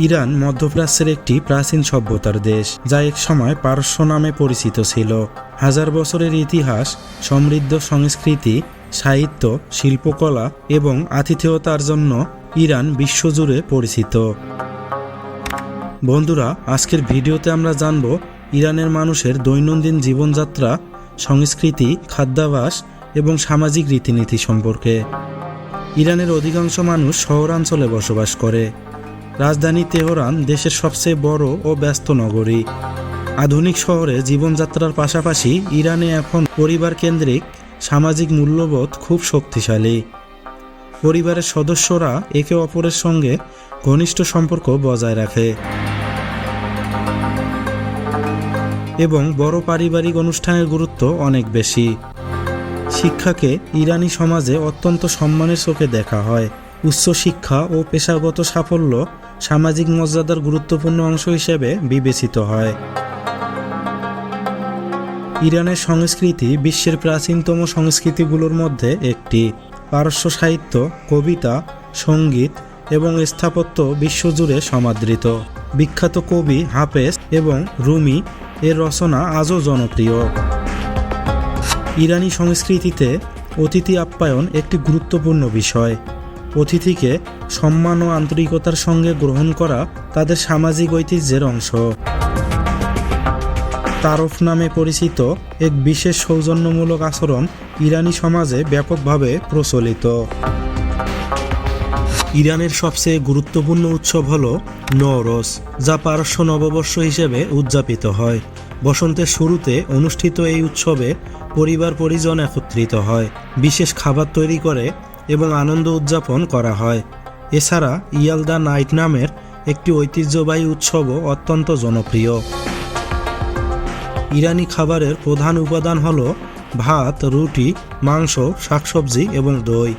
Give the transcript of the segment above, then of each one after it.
Iran মধ্যপ্রাচ্যের একটি প্রাচীন সভ্যতার দেশ, যা এক সময় পারস্য নামে পরিচিত ছিল। হাজার বছরের ইতিহাস, সমৃদ্ধ সংস্কৃতি, সাহিত্য, শিল্পকলা এবং আতিথেয়তার জন্য ইরান বিশ্বজুড়ে পরিচিত। বন্ধুরা, আজকের ভিডিওতে আমরা জানব ইরানের মানুষের দৈনন্দিন জীবনযাত্রা, সংস্কৃতি, খাদ্যাভ্যাস এবং সামাজিক রীতিনীতি সম্পর্কে। ইরানের অধিকাংশ মানুষ শহরাঞ্চলে বসবাস করে। রাজধানী তেহরান দেশের সবচেয়ে বড় ও ব্যস্ত নগরী। আধুনিক শহরে জীবনযাত্রার পাশাপাশি ইরানে এখন পরিবার কেন্দ্রিক সামাজিক মূল্যবোধ খুব শক্তিশালী। পরিবারের সদস্যরা একে অপরের সঙ্গে ঘনিষ্ঠ সম্পর্ক বজায় রাখে এবং বড় পারিবারিক অনুষ্ঠানের গুরুত্ব অনেক বেশি। শিক্ষাকে ইরানি সমাজে অত্যন্ত সম্মানের চোখে দেখা হয়। উচ্চ শিক্ষা ও পেশাগত সাফল্য সামাজিক মর্যাদার গুরুত্বপূর্ণ অংশ হিসেবে বিবেচিত হয়। ইরানের সংস্কৃতি বিশ্বের প্রাচীনতম সংস্কৃতিগুলোর মধ্যে একটি। পারস্য সাহিত্য, কবিতা, সঙ্গীত এবং স্থাপত্য বিশ্বজুড়ে সমাদৃত। বিখ্যাত কবি হাফেজ এবং রুমি এর রচনা আজও জনপ্রিয়। ইরানি সংস্কৃতিতে অতিথি আপ্যায়ন একটি গুরুত্বপূর্ণ বিষয়। অতিথিকে সম্মান ও আন্তরিকতার সঙ্গে গ্রহণ করা তাদের সামাজিক ঐতিহ্যের অংশ। তারফ নামে পরিচিত এক বিশেষ সৌজন্যমূলক আচরণ ইরানি সমাজে ব্যাপকভাবে প্রচলিত। ইরানের সবচেয়ে গুরুত্বপূর্ণ উৎসব হল নওরোজ, যা পারস্য নববর্ষ হিসেবে উদযাপিত হয়। বসন্তের শুরুতে অনুষ্ঠিত এই উৎসবে পরিবার পরিজন একত্রিত হয়, বিশেষ খাবার তৈরি করে এবং আনন্দ উদযাপন করা হয়। এছাড়া ইয়ালদা নাইট নামের একটি ঐতিহ্যবাহী উৎসবও অত্যন্ত জনপ্রিয়। ইরানি খাবারের প্রধান উপাদান হল ভাত, রুটি, মাংস, শাকসবজি এবং দই।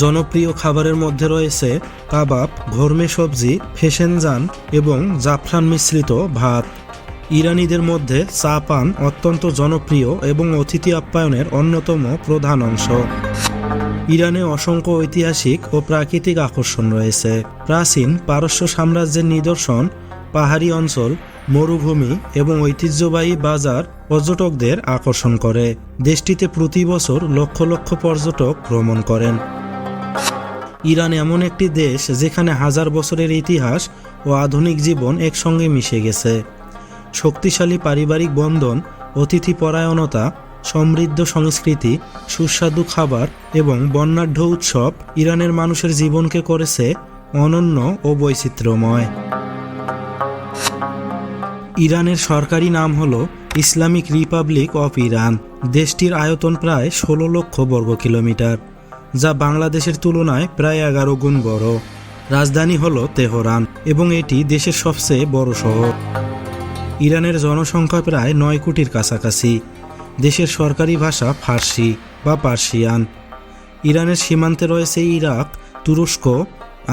জনপ্রিয় খাবারের মধ্যে রয়েছে কাবাব, ঘরমে সবজি, ফেশেনজান এবং জাফরান মিশ্রিত ভাত। ইরানিদের মধ্যে চা পান অত্যন্ত জনপ্রিয় এবং অতিথি আপ্যায়নের অন্যতম প্রধান অংশ। ইরানে অসংখ্য ঐতিহাসিক ও প্রাকৃতিক আকর্ষণ রয়েছে। প্রাচীন পারস্য সাম্রাজ্যের নিদর্শন, পাহাড়ি অঞ্চল, মরুভূমি এবং ঐতিহ্যবাহী বাজার পর্যটকদের আকর্ষণ করে। দেশটিতে প্রতি বছর লক্ষ লক্ষ পর্যটক ভ্রমণ করেন। ইরান এমন একটি দেশ যেখানে হাজার বছরের ইতিহাস ও আধুনিক জীবন একসঙ্গে মিশে গেছে। শক্তিশালী পারিবারিক বন্ধন, অতিথি পরায়ণতা, সমৃদ্ধ সংস্কৃতি, সুস্বাদু খাবার এবং বর্ণাঢ্য উৎসব ইরানের মানুষের জীবনকে করেছে অনন্য ও বৈচিত্র্যময়। ইরানের সরকারি নাম হল ইসলামিক রিপাবলিক অফ ইরান। দেশটির আয়তন প্রায় 16 লক্ষ বর্গ কিলোমিটার, যা বাংলাদেশের তুলনায় প্রায় 11 গুণ বড়। রাজধানী হল তেহরান এবং এটি দেশের সবচেয়ে বড় শহর। ইরানের জনসংখ্যা প্রায় 9 কোটির কাছাকাছি। দেশের সরকারি ভাষা ফার্সি বা পার্সিয়ান। ইরানের সীমান্তে রয়েছে ইরাক, তুরস্ক,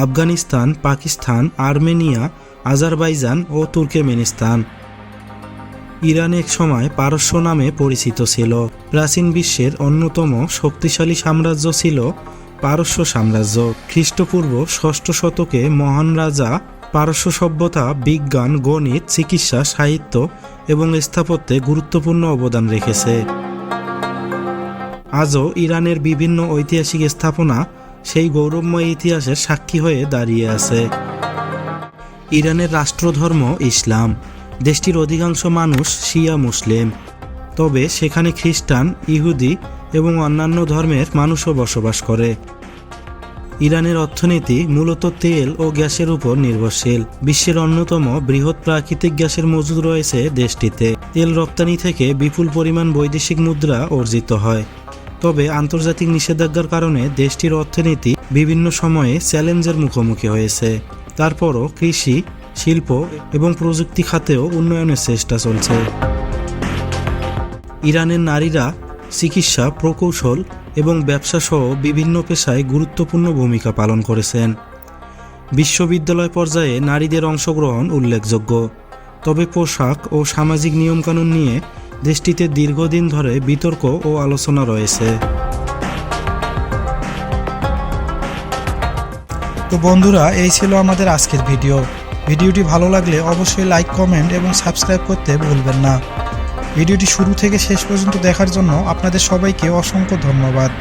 আফগানিস্তান, পাকিস্তান, আর্মেনিয়া, আজারবাইজান ও তুর্কমেনিস্তান। ইরান এক সময় পারস্য নামে পরিচিত ছিল। প্রাচীন বিশ্বের অন্যতম শক্তিশালী সাম্রাজ্য ছিল পারস্য সাম্রাজ্য। খ্রিস্টপূর্ব 6ষ্ঠ শতকে মহান রাজা পারস্য সভ্যতা বিজ্ঞান, গণিত, চিকিৎসা, সাহিত্য এবং স্থাপত্যে গুরুত্বপূর্ণ অবদান রেখেছে। আজও ইরানের বিভিন্ন ঐতিহাসিক স্থাপনা সেই গৌরবময় ইতিহাসের সাক্ষী হয়ে দাঁড়িয়ে আছে। ইরানের রাষ্ট্রধর্ম ইসলাম। দেশটির অধিকাংশ মানুষ শিয়া মুসলিম, তবে সেখানে খ্রিস্টান, ইহুদি এবং অন্যান্য ধর্মের মানুষও বসবাস করে। ইরানের অর্থনীতি মূলত তেল ও গ্যাসের উপর নির্ভরশীল। বিশ্বের অন্যতম বৃহৎ প্রাকৃতিক গ্যাসের মজুদ রয়েছে দেশটিতে। তেল রপ্তানি থেকে বিপুল পরিমাণ বৈদেশিক মুদ্রা অর্জিত হয়। তবে আন্তর্জাতিক নিষেধাজ্ঞার কারণে দেশটির অর্থনীতি বিভিন্ন সময়ে চ্যালেঞ্জের মুখোমুখি হয়েছে। তারপরও কৃষি, শিল্প এবং প্রযুক্তি খাতেও উন্নয়নের চেষ্টা চলছে। ইরানের নারীরা চিকিৎসা, প্রকৌশল এবং ব্যবসা সহ বিভিন্ন পেশায় গুরুত্বপূর্ণ ভূমিকা পালন করেছেন। বিশ্ববিদ্যালয় পর্যায়ে নারীদের অংশগ্রহণ উল্লেখযোগ্য। তবে পোশাক ও সামাজিক নিয়মকানুন নিয়ে দেশটিতে দীর্ঘদিন ধরে বিতর্ক ও আলোচনা রয়েছে। তো বন্ধুরা, এই ছিল আমাদের আজকের ভিডিও। ভিডিওটি ভালো লাগলে অবশ্যই লাইক, কমেন্ট এবং সাবস্ক্রাইব করতে ভুলবেন না। ভিডিওটি শুরু থেকে শেষ পর্যন্ত দেখার জন্য আপনাদের সবাইকে অসংখ্য ধন্যবাদ।